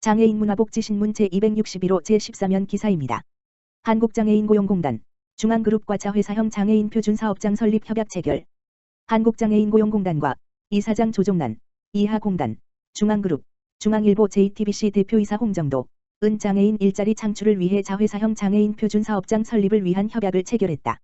장애인 문화복지신문 제261호 제14면 기사입니다. 한국장애인고용공단, 중앙그룹과 자회사형 장애인 표준사업장 설립 협약 체결. 한국장애인고용공단과 이사장 조종난, 이하공단, 중앙그룹, 중앙일보 JTBC 대표이사 홍정도, 은 장애인 일자리 창출을 위해 자회사형 장애인 표준사업장 설립을 위한 협약을 체결했다.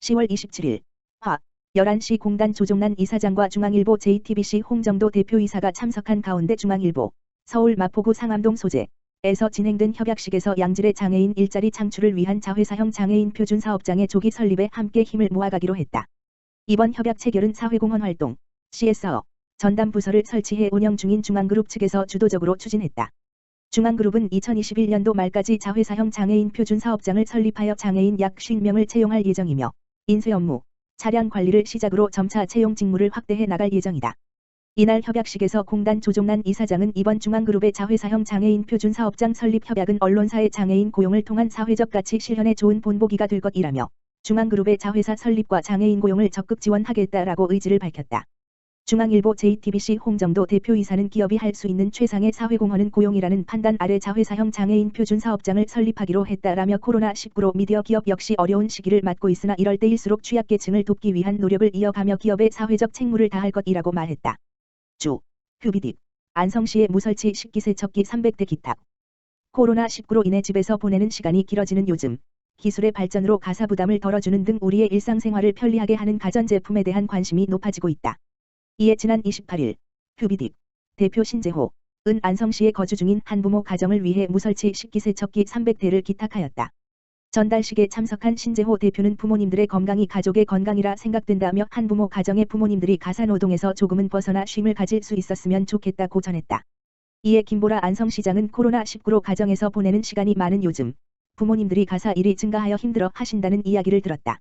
10월 27일, 화, 11시 공단 조종난 이사장과 중앙일보 JTBC 홍정도 대표이사가 참석한 가운데 중앙일보, 서울 마포구 상암동 소재에서 진행된 협약식에서 양질의 장애인 일자리 창출을 위한 자회사형 장애인 표준사업장의 조기 설립에 함께 힘을 모아가기로 했다. 이번 협약 체결은 사회공헌 활동, CSR, 전담 부서를 설치해 운영 중인 중앙그룹 측에서 주도적으로 추진했다. 중앙그룹은 2021년도 말까지 자회사형 장애인 표준사업장을 설립하여 장애인 약 50명을 채용할 예정이며 인쇄 업무, 차량 관리를 시작으로 점차 채용 직무를 확대해 나갈 예정이다. 이날 협약식에서 공단 조종난 이사장은 이번 중앙그룹의 자회사형 장애인 표준사업장 설립 협약은 언론사의 장애인 고용을 통한 사회적 가치 실현에 좋은 본보기가 될 것이라며 중앙그룹의 자회사 설립과 장애인 고용을 적극 지원하겠다라고 의지를 밝혔다. 중앙일보 JTBC 홍정도 대표이사는 기업이 할 수 있는 최상의 사회공헌은 고용이라는 판단 아래 자회사형 장애인 표준사업장을 설립하기로 했다라며 코로나19로 미디어 기업 역시 어려운 시기를 맞고 있으나 이럴 때일수록 취약계층을 돕기 위한 노력을 이어가며 기업의 사회적 책무를 다할 것이라고 말했다. 주, 휴비딕, 안성시의 무설치 식기세척기 300대 기탁. 코로나19로 인해 집에서 보내는 시간이 길어지는 요즘, 기술의 발전으로 가사 부담을 덜어주는 등 우리의 일상생활을 편리하게 하는 가전제품에 대한 관심이 높아지고 있다. 이에 지난 28일, 휴비딕 대표 신재호, 은 안성시에 거주 중인 한부모 가정을 위해 무설치 식기세척기 300대를 기탁하였다. 전달식에 참석한 신재호 대표는 부모님들의 건강이 가족의 건강이라 생각된다며 한부모 가정의 부모님들이 가사노동에서 조금은 벗어나 쉼을 가질 수 있었으면 좋겠다고 전했다. 이에 김보라 안성시장은 코로나19로 가정에서 보내는 시간이 많은 요즘, 부모님들이 가사 일이 증가하여 힘들어 하신다는 이야기를 들었다.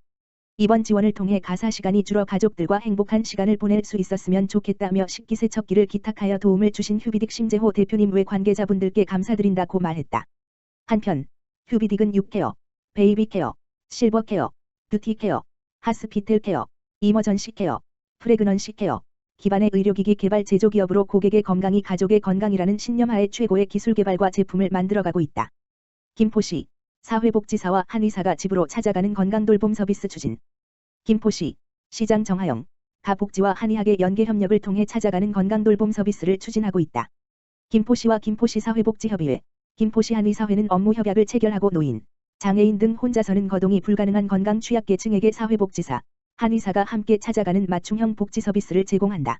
이번 지원을 통해 가사 시간이 줄어 가족들과 행복한 시간을 보낼 수 있었으면 좋겠다며 식기세척기를 기탁하여 도움을 주신 휴비딕 신재호 대표님 외 관계자분들께 감사드린다고 말했다. 한편, 휴비딕은 육케어, 베이비케어, 실버케어, 뷰티케어, 하스피텔케어, 이머전시케어, 프레그넌시케어 기반의 의료기기 개발 제조기업으로 고객의 건강이 가족의 건강이라는 신념하에 최고의 기술 개발과 제품을 만들어가고 있다. 김포시 사회복지사와 한의사가 집으로 찾아가는 건강돌봄 서비스 추진. 김포시 시장 정하영 가복지와 한의학의 연계 협력을 통해 찾아가는 건강돌봄 서비스를 추진하고 있다. 김포시와 김포시 사회복지협의회, 김포시 한의사회는 업무 협약을 체결하고 노인, 장애인 등 혼자서는 거동이 불가능한 건강 취약계층에게 사회복지사, 한의사가 함께 찾아가는 맞춤형 복지 서비스를 제공한다.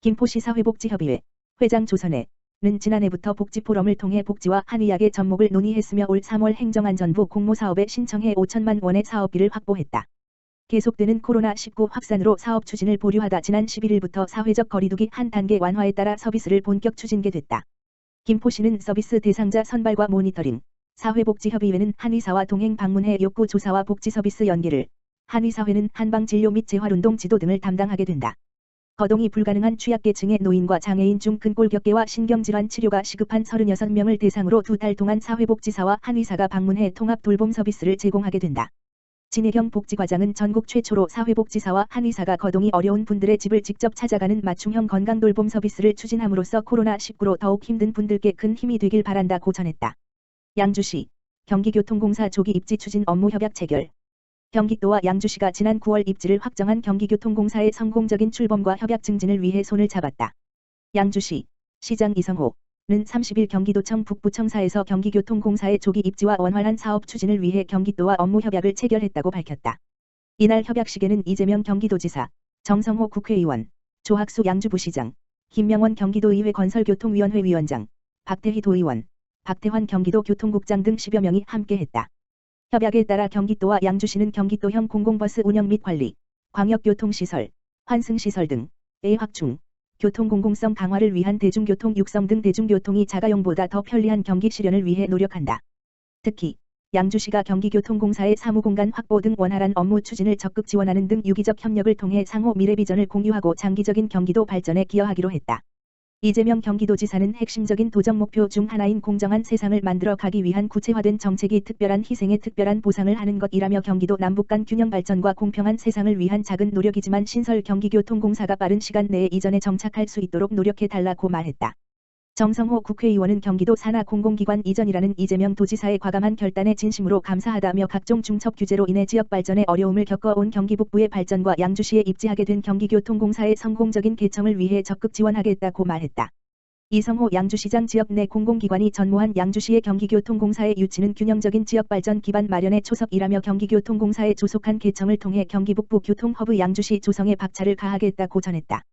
김포시 사회복지협의회 회장 조선혜는 지난해부터 복지포럼을 통해 복지와 한의학의 접목을 논의했으며 올 3월 행정안전부 공모사업에 신청해 5천만 원의 사업비를 확보했다. 계속되는 코로나19 확산으로 사업 추진을 보류하다 지난 11일부터 사회적 거리두기 한 단계 완화에 따라 서비스를 본격 추진게됐다. 김포시는 서비스 대상자 선발과 모니터링, 사회복지협의회는 한의사와 동행 방문해 욕구 조사와 복지 서비스 연계를, 한의사회는 한방진료 및 재활운동 지도 등을 담당하게 된다. 거동이 불가능한 취약계층의 노인과 장애인 중 근골격계와 신경질환 치료가 시급한 36명을 대상으로 2달 동안 사회복지사와 한의사가 방문해 통합 돌봄 서비스를 제공하게 된다. 진혜경 복지과장은 전국 최초로 사회복지사와 한의사가 거동이 어려운 분들의 집을 직접 찾아가는 맞춤형 건강돌봄 서비스를 추진함으로써 코로나19로 더욱 힘든 분들께 큰 힘이 되길 바란다고 전했다. 양주시 경기교통공사 조기 입지 추진 업무 협약 체결. 경기도와 양주시가 지난 9월 입지를 확정한 경기교통공사의 성공적인 출범과 협약 증진을 위해 손을 잡았다. 양주시 시장 이성호는 30일 경기도청 북부청사에서 경기교통공사의 조기 입지와 원활한 사업 추진을 위해 경기도와 업무 협약을 체결했다고 밝혔다. 이날 협약식에는 이재명 경기도지사, 정성호 국회의원, 조학수 양주부시장, 김명원 경기도의회 건설교통위원회 위원장, 박태희 도의원, 박태환 경기도 교통국장 등 10여 명이 함께했다. 협약에 따라 경기도와 양주시는 경기도형 공공버스 운영 및 관리, 광역교통시설, 환승시설 등의 확충, 교통공공성 강화를 위한 대중교통 육성 등 대중교통이 자가용보다 더 편리한 경기 실현을 위해 노력한다. 특히 양주시가 경기교통공사의 사무공간 확보 등 원활한 업무 추진을 적극 지원하는 등 유기적 협력을 통해 상호 미래비전을 공유하고 장기적인 경기도 발전에 기여하기로 했다. 이재명 경기도지사는 핵심적인 도정 목표 중 하나인 공정한 세상을 만들어 가기 위한 구체화된 정책이 특별한 희생에 특별한 보상을 하는 것이라며 경기도 남북 간 균형 발전과 공평한 세상을 위한 작은 노력이지만 신설 경기교통공사가 빠른 시간 내에 이전에 정착할 수 있도록 노력해 달라고 말했다. 정성호 국회의원은 경기도 산하 공공기관 이전이라는 이재명 도지사의 과감한 결단에 진심으로 감사하다며 각종 중첩 규제로 인해 지역 발전에 어려움을 겪어온 경기 북부의 발전과 양주시에 입지하게 된 경기교통공사의 성공적인 개청을 위해 적극 지원하겠다고 말했다. 이성호 양주시장 지역 내 공공기관이 전무한 양주시의 경기교통공사의 유치는 균형적인 지역발전 기반 마련의 초석이라며 경기교통공사의 조속한 개청을 통해 경기북부 교통허브 양주시 조성에 박차를 가하겠다고 전했다.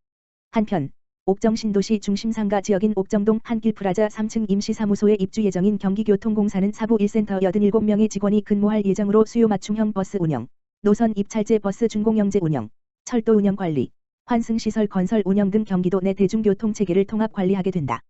한편 옥정 신도시 중심 상가 지역인 옥정동 한길프라자 3층 임시사무소에 입주 예정인 경기교통공사는 사부 1센터 87명의 직원이 근무할 예정으로 수요 맞춤형 버스 운영, 노선 입찰제 버스 준공영제 운영, 철도 운영 관리, 환승시설 건설 운영 등 경기도 내 대중교통체계를 통합 관리하게 된다.